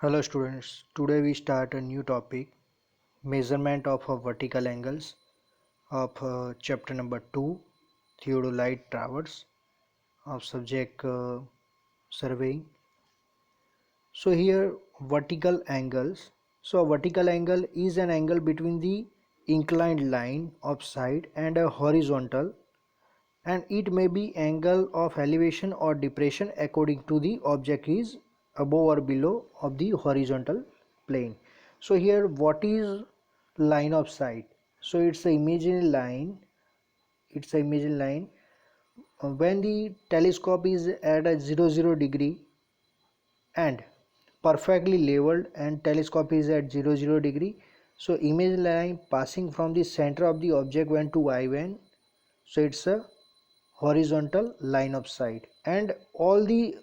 Hello students, today we start a new topic, measurement of vertical angles of chapter number 2, theodolite towers of subject surveying. So here vertical angles. So a vertical angle is an angle between the inclined line of side and a horizontal, and it may be angle of elevation or depression according to the object is above or below of the horizontal plane. So here what is line of sight? So it's a imaginary line. When the telescope is at a 0 degree and perfectly leveled and telescope is at 0 degree, so image line passing from the center of the object when to I1, so it's a horizontal line of sight, and all the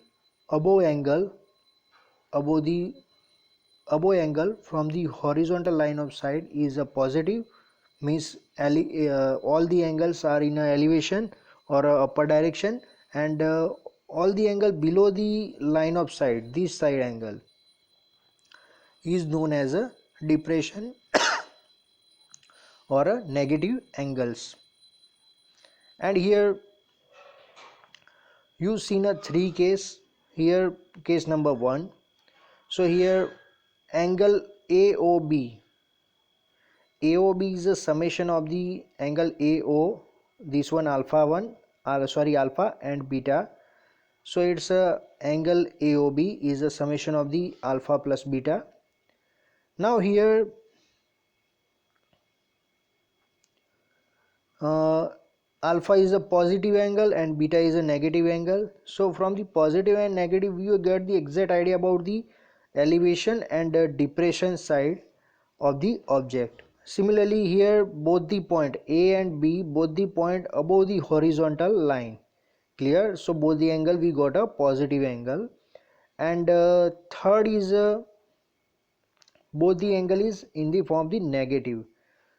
above angle above the above angle from the horizontal line of sight is a positive, means all the angles are in a elevation or a upper direction, and all the angle below the line of sight, this side angle, is known as a depression or a negative angles. And here you seen a three case. Here case number 1. So here angle AOB. AOB is a summation of the angle AO, this one alpha 1, alpha and beta. So it's a angle AOB is a summation of the alpha plus beta. Now here uh, alpha is a positive angle and beta is a negative angle. So from the positive and negative you get the exact idea about the elevation and depression side of the object. Similarly here both the point A and B, both the point above the horizontal line, clear. So both the angle we got a positive angle, and third is both the angle is in the form the negative,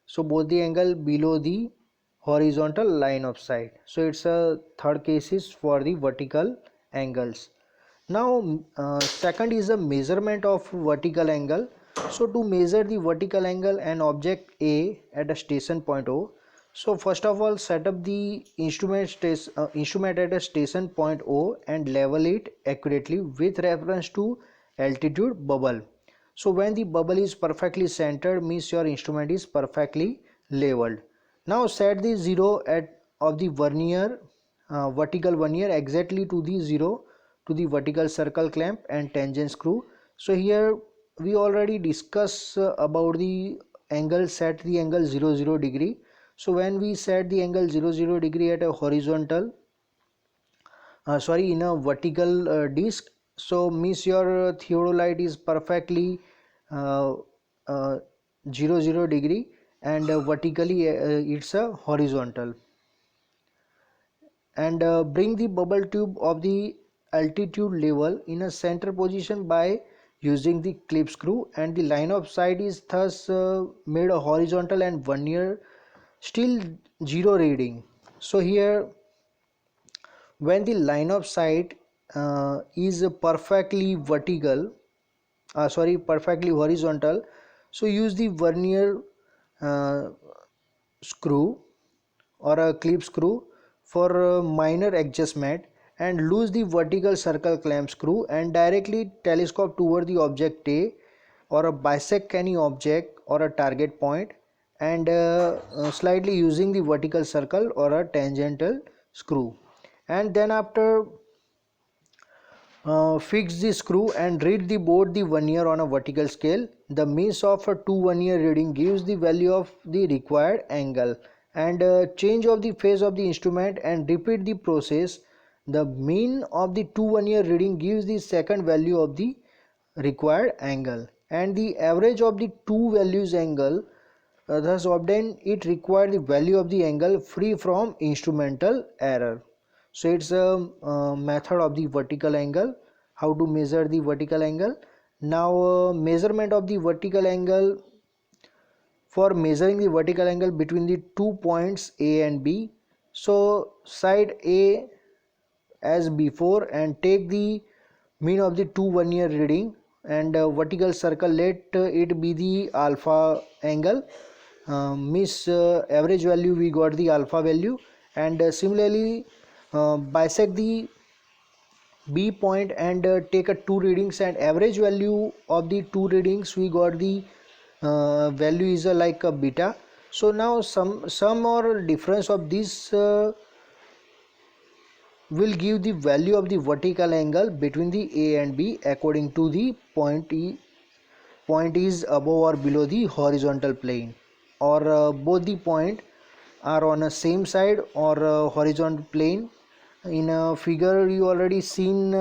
so both the angle below the horizontal line of sight. So it's a third cases for the vertical angles. Now second is a measurement of vertical angle. So to measure the vertical angle and object A at a station point O, so first of all set up the instrument at a station point O and level it accurately with reference to altitude bubble. So when the bubble is perfectly centered means your instrument is perfectly leveled. Now set the zero at of the vernier vertical vernier exactly to the zero to the vertical circle clamp and tangent screw. So here we already discussed about the angle, set the angle 0 degree. So when we set the angle 0 degree at a horizontal in a vertical disc, so means your theodolite is perfectly uh, uh, 0 degree, and vertically it's a horizontal, and bring the bubble tube of the altitude level in a center position by using the clip screw, and the line of sight is thus made a horizontal and vernier still 0 reading. So here when the line of sight is perfectly perfectly horizontal, so use the vernier uh, screw or a clip screw for a minor adjustment, and loose the vertical circle clamp screw and directly telescope toward the object A, or a bisect any object or a target point, and slightly using the vertical circle or a tangential screw, and then after fix the screw and read the board the vernier on a vertical scale. The means of a two vernier reading gives the value of the required angle, and change of the phase of the instrument and repeat the process. The mean of the two vernier reading gives the second value of the required angle, and the average of the two values angle thus obtained it required the value of the angle free from instrumental error. So it's a method of the vertical angle, how to measure the vertical angle. Now measurement of the vertical angle, for measuring the vertical angle between the 2 points A and B, so side A as before and take the mean of the two vernier reading and vertical circle, let it be the alpha angle. Means average value, we got the alpha value, and similarly bisect the B point and take a two readings, and average value of the two readings we got the value is like a beta. So now some or difference of this will give the value of the vertical angle between the A and B according to the point is above or below the horizontal plane, or both the point are on a same side or horizontal plane. In a figure you already seen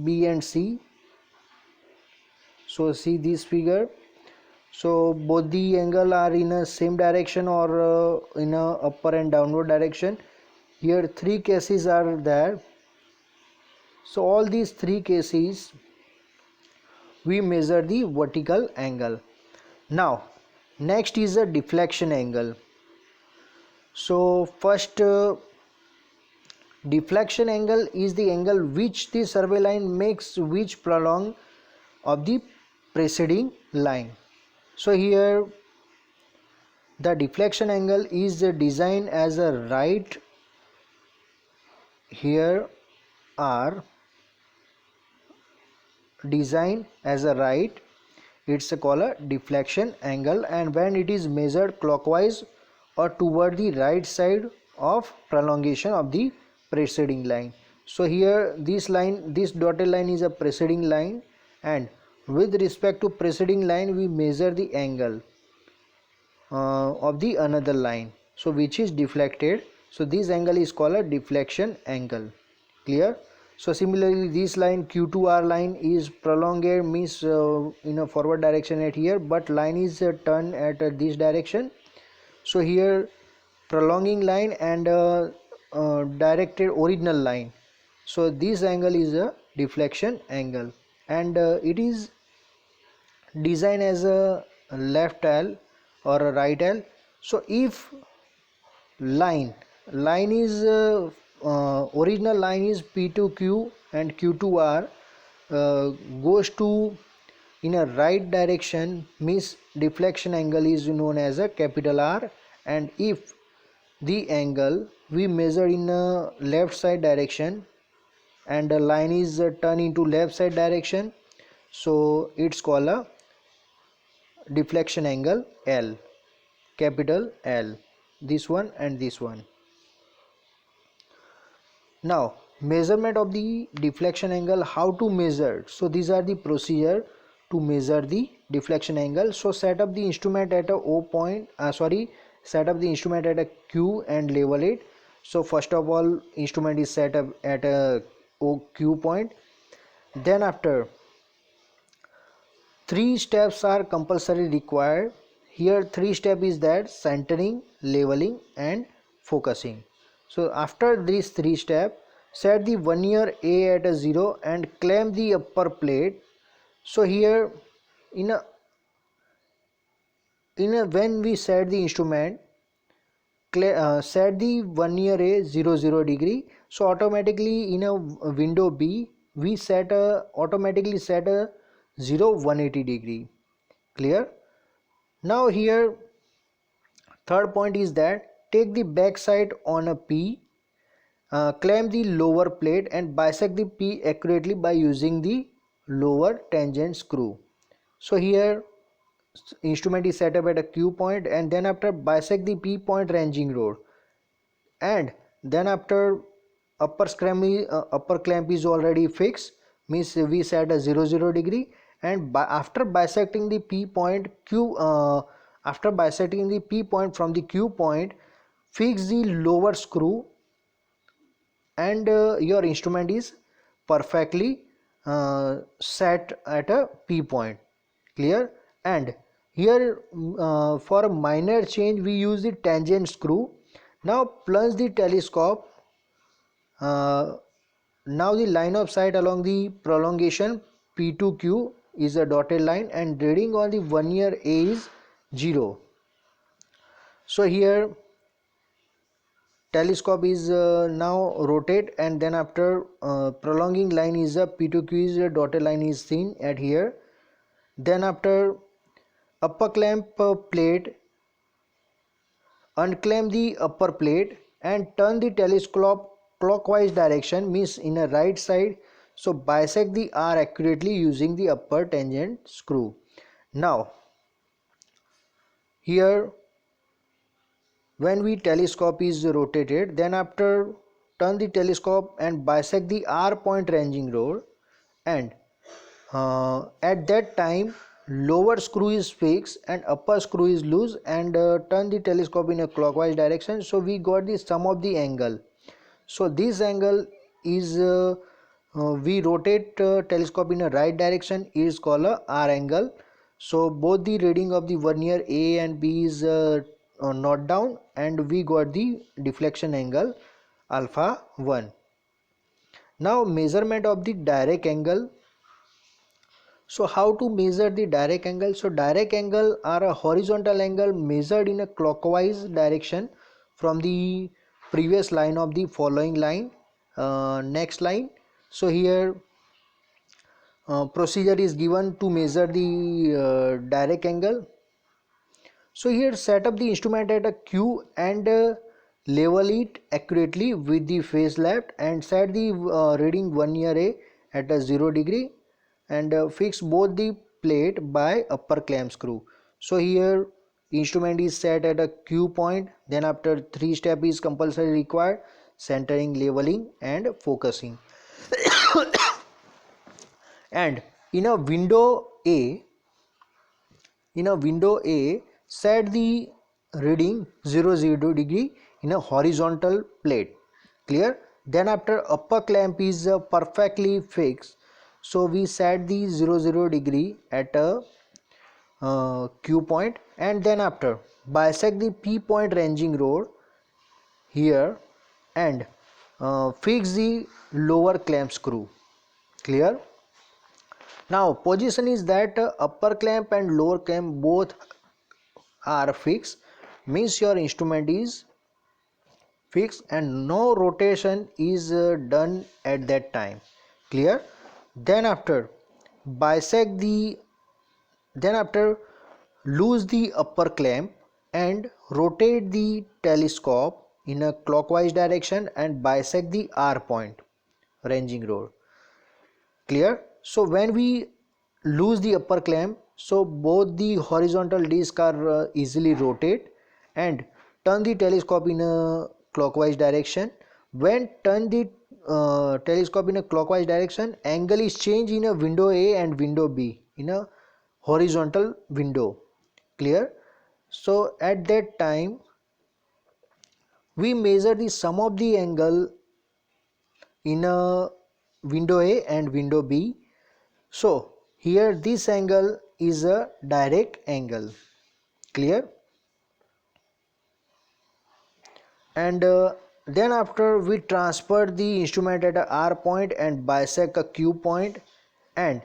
B and C. So see this figure. So both the angle are in a same direction or in a upper and downward direction. Here three cases are there. So all these three cases we measure the vertical angle. Now next is a deflection angle. So first deflection angle is the angle which the survey line makes which prolong of the preceding line. So here the deflection angle is designed as a right. Here are designed as a right, it's called a deflection angle, and when it is measured clockwise or toward the right side of prolongation of the preceding line. So here this line, this dotted line is a preceding line, and with respect to preceding line we measure the angle of the another line, so which is deflected. So this angle is called a deflection angle. Clear? So similarly this line Q2R line is prolonged, means in a forward direction at here, but line is turned at this direction. So here prolonging line and directed original line. So this angle is a deflection angle, and it is designed as a left L or a right L. So if line is original line is P2Q and Q2R goes to in a right direction, means deflection angle is known as a capital R. And if the angle we measure in a left side direction and the line is turned into left side direction, so it's called a deflection angle L, capital L, this one and this one. Now measurement of the deflection angle, how to measure? So these are the procedure to measure the deflection angle. So set up the instrument at a O point, set up the instrument at a Q and level it. So first of all instrument is set up at a Q point. Then after three steps are compulsory required. Here three step is that centering, leveling and focusing. So after these three steps, set the vernier A at a 0 and clamp the upper plate. So here in a when we set the instrument, set the vernier A 0 degree. So automatically in a window B we automatically set a 180 degree. Clear? Now here third point is that take the back side on a P, clamp the lower plate and bisect the P accurately by using the lower tangent screw. So here instrument is set up at a Q point, and then after bisect the P point ranging rod, and then after upper clamp is already fixed, means we set a 0 degree, and after bisecting the P point after bisecting the P point from the Q point, fix the lower screw, and your instrument is perfectly set at a P point. Clear? And here for a minor change we use the tangent screw. Now plunge the telescope. Now the line of sight along the prolongation P2Q is a dotted line, and reading on the vernier A is 0. So here telescope is now rotate, and then after prolonging line is a P2Q is a dotted line is seen at here. Then after upper clamp plate, unclamp the upper plate and turn the telescope clockwise direction, means in a right side. So bisect the R accurately using the upper tangent screw. Now here when we telescope is rotated, then after turn the telescope and bisect the R point ranging rod, and at that time lower screw is fixed and upper screw is loose, and turn the telescope in a clockwise direction. So we got the sum of the angle. So this angle is we rotate telescope in a right direction is called a R angle. So both the reading of the vernier A and B is note down, and we got the deflection angle alpha 1. Now measurement of the direct angle. So how to measure the direct angle? So direct angle are a horizontal angle measured in a clockwise direction from the previous line of the following line, next line. So here procedure is given to measure the direct angle. So here set up the instrument at a Q and level it accurately with the face left, and set the reading vernier A at a 0 degree, and fix both the plate by upper clamp screw. So here instrument is set at a Q point, then after 3 step is compulsory required: centering, leveling and focusing. And in a window A, set the reading 0 degree in a horizontal plate. Clear? Then after upper clamp is perfectly fixed, so we set the 0 degree at a Q point, and then after bisect the P point ranging rod here, and fix the lower clamp screw. Clear? Now position is that upper clamp and lower clamp both are fixed, means your instrument is fixed and no rotation is done at that time. Clear? Then after bisect the then after loose the upper clamp and rotate the telescope in a clockwise direction and bisect the R point ranging rod. Clear? So when we lose the upper clamp, so both the horizontal disc are easily rotate, and turn the telescope in a clockwise direction. When turn the telescope in a clockwise direction, angle is changed in a window A and window B in a horizontal window. Clear? So at that time we measure the sum of the angle in a window A and window B. So here this angle is a direct angle. Clear? And then after we transfer the instrument at a R point and bisect a Q point, and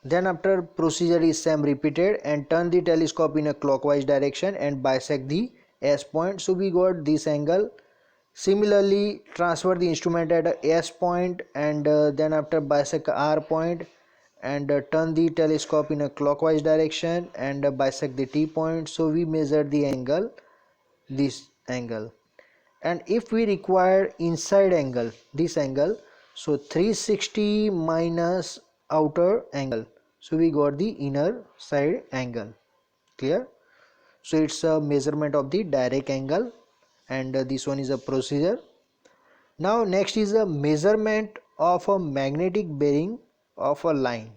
then after procedure is same repeated, and turn the telescope in a clockwise direction and bisect the S point. So we got this angle. Similarly transfer the instrument at a S point, and then after bisect R point, and turn the telescope in a clockwise direction and bisect the T point. So we measure the angle, this angle. And if we require inside angle, this angle, so 360 minus outer angle, so we got the inner side angle. Clear? So it's a measurement of the direct angle, and this one is a procedure. Now next is a measurement of a magnetic bearing of a line.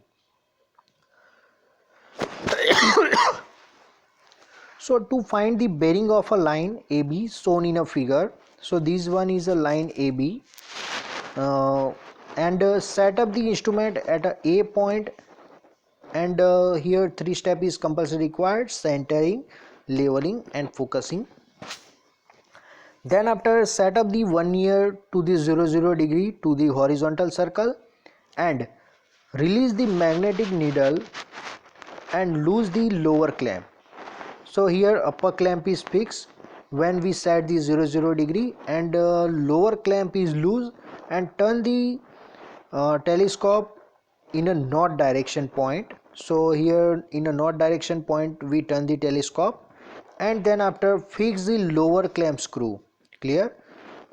So to find the bearing of a line AB shown in a figure, so this one is a line AB, and set up the instrument at a point, and here 3 step is compulsory required: centering, leveling and focusing. Then after set up the vernier to the 0 degree to the horizontal circle, and release the magnetic needle and loose the lower clamp. So here upper clamp is fixed when we set the 0 degree, and lower clamp is loose, and turn the telescope in a north direction point. So here in a north direction point we turn the telescope, and then after fix the lower clamp screw. Clear?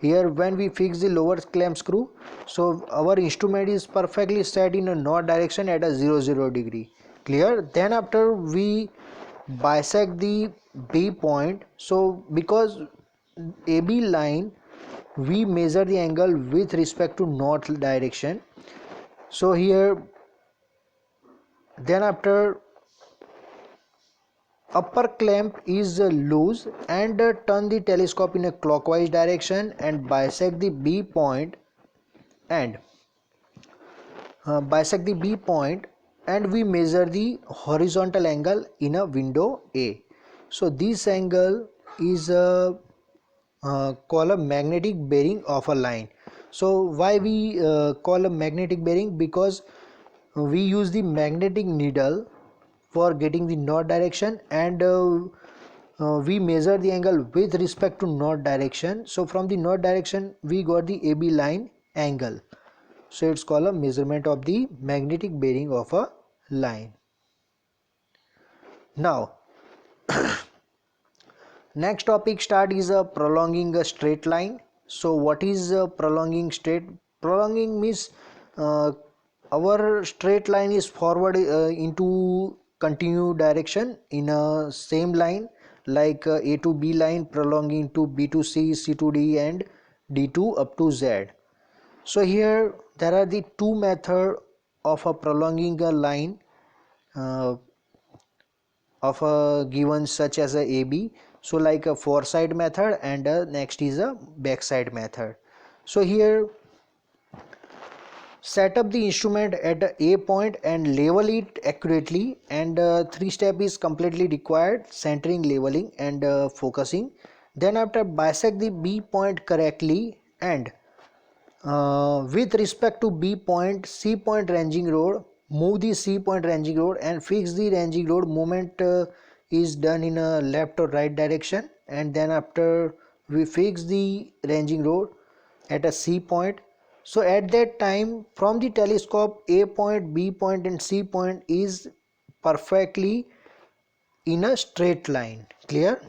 Here when we fix the lower clamp screw, so our instrument is perfectly set in a north direction at a 0 degree. Clear? Then after we bisect the B point, so because AB line we measure the angle with respect to north direction. So here then after upper clamp is loose, and turn the telescope in a clockwise direction and bisect the B point, and we measure the horizontal angle in a window A. So this angle is called a magnetic bearing of a line. So why we call a magnetic bearing? Because we use the magnetic needle for getting the north direction, and we measure the angle with respect to north direction. So from the north direction we got the AB line angle. So it's called a measurement of the magnetic bearing of a line. Now next topic start is prolonging a straight line. So what is prolonging straight? Prolonging means our straight line is forward into continued direction in a same line, like A to B line prolonging to B to C, C to D, and D to up to Z. So here there are the two methods of a prolonging a line uh, of a given such as a AB. So like a foreside method, and next is a backside method. So here set up the instrument at A point and level it accurately, and three step is completely required: centering, leveling, and focusing. Then after bisect the B point correctly, and with respect to B point, C point ranging rod, move the C point ranging rod and fix the ranging rod. Movement is done in a left or right direction, and then after we fix the ranging rod at a C point. So at that time from the telescope, A point, B point, and C point is perfectly in a straight line. Clear?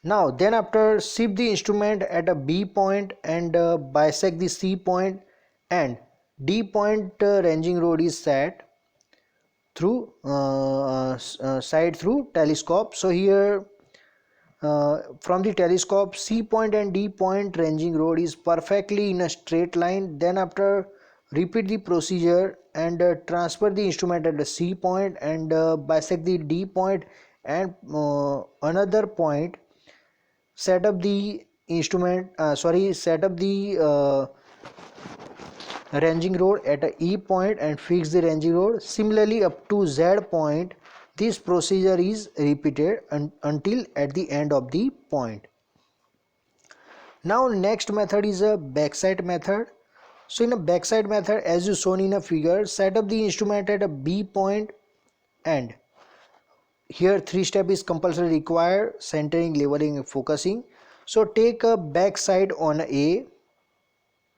Now then after shift the instrument at a B point and bisect the C point, and D point ranging rod is set through side through telescope. So here from the telescope, C point and D point ranging rod is perfectly in a straight line. Then after repeat the procedure and transfer the instrument at the C point and bisect the D point and another point. Set up the instrument set up the ranging rod at a E point and fix the ranging rod. Similarly up to Z point, this procedure is repeated until at the end of the point. Now next method is a backside method. So in a backside method, as you shown in a figure, set up the instrument at a B point, and here three step is compulsory required: centering, leveling, and focusing. So take a backside on A.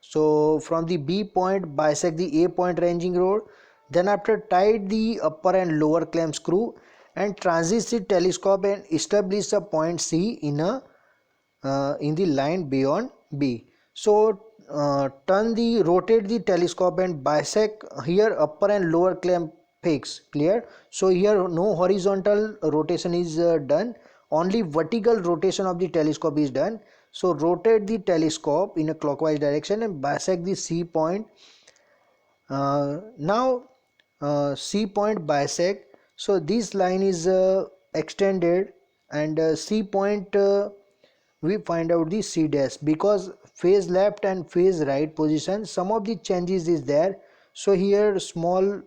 So from the B point bisect the A point ranging rod. Then after tight the upper and lower clamp screw and transit the telescope and establish a point C in the line beyond B. So rotate the telescope and bisect here upper and lower clamp fix. Clear? So here no horizontal rotation is done, only vertical rotation of the telescope is done. So rotate the telescope in a clockwise direction and bisect the C point. Now C point bisect. So this line is extended, and C point we find out the C dash, because phase left and phase right position some of the changes is there. So here small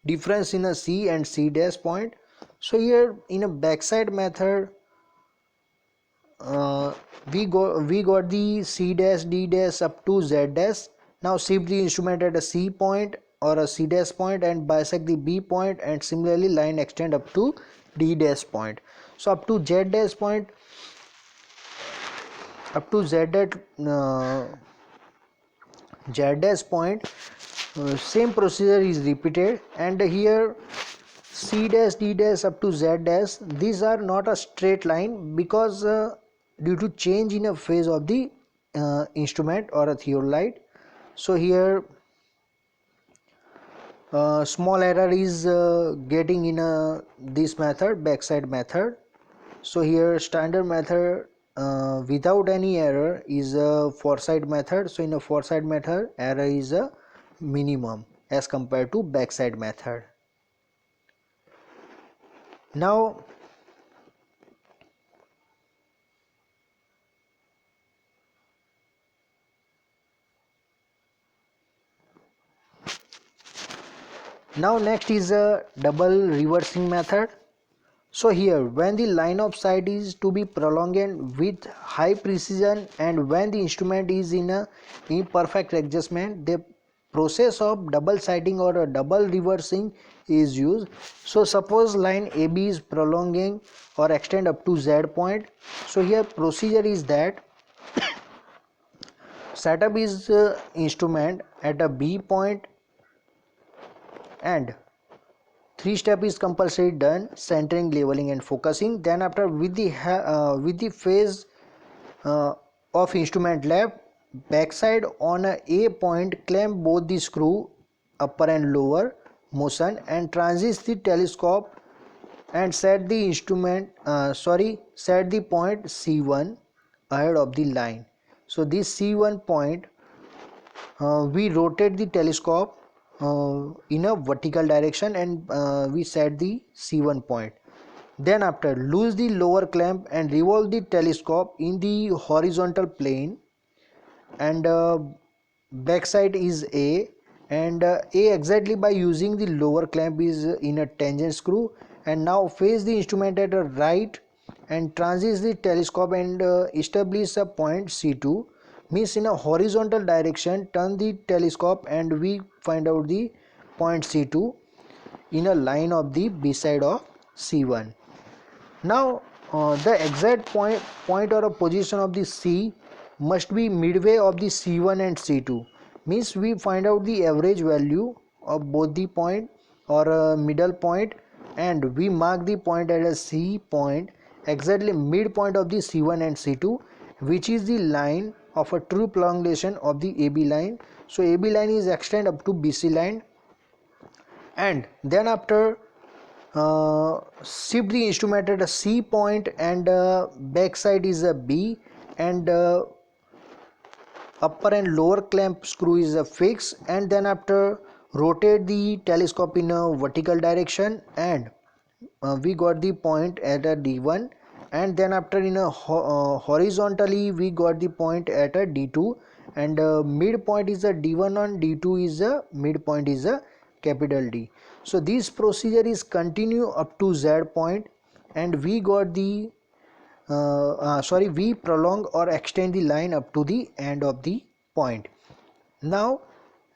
difference in a C and C dash point. So here in a backside method we got the C dash, D dash up to Z dash. Now shift the instrument at a C point or a C dash point and bisect the B point, and similarly line extend up to D dash point. So up to Z dash point, up to Z dash point, same procedure is repeated, and here C dash D dash up to Z dash, these are not a straight line because due to change in a phase of the instrument or a theodolite. So here small error is getting in this method, backside method. So here standard method without any error is a foresight method. So in a foresight method, error is a minimum as compared to backside method. Now next is a double reversing method. So here when the line of sight is to be prolonged with high precision and when the instrument is in a imperfect adjustment, the process of double sighting or a double reversing is used. So suppose line AB is prolonging or extend up to Z point. So here procedure is that setup is instrument at a B point and three step is compulsory done: centering, leveling and focusing. Then after with the phase of instrument left, backside on a point, clamp both the screw upper and lower motion and transit the telescope and set the set the point C1 ahead of the line. So this C1 point, we rotate the telescope in a vertical direction and we set the C1 point. Then after loose the lower clamp and revolve the telescope in the horizontal plane, and backside is A, and A exactly by using the lower clamp is in a tangent screw, and now face the instrument at a right and transit the telescope and establish a point C2, means in a horizontal direction turn the telescope and we find out the point C2 in a line of the B side of C1. Now the exact point or a position of the C must be midway of the C1 and C2, means we find out the average value of both the point or a middle point and we mark the point at a C point exactly midpoint of the C1 and C2, which is the line of a true prolongation of the AB line. So AB line is extend up to BC line, and then after shift the instrument at a C point and backside is a B, and upper and lower clamp screw is a fix, and then after rotate the telescope in a vertical direction and we got the point at a D1, and then after in a horizontally we got the point at a D2, and midpoint is a D1 and D2 is a midpoint is a capital D. So this procedure is continue up to Z point and we got the we prolong or extend the line up to the end of the point. Now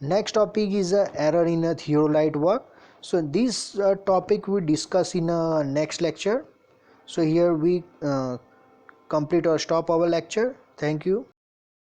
next topic is error in a theodolite work. So this topic we discuss in a next lecture. So here we complete or stop our lecture. Thank you.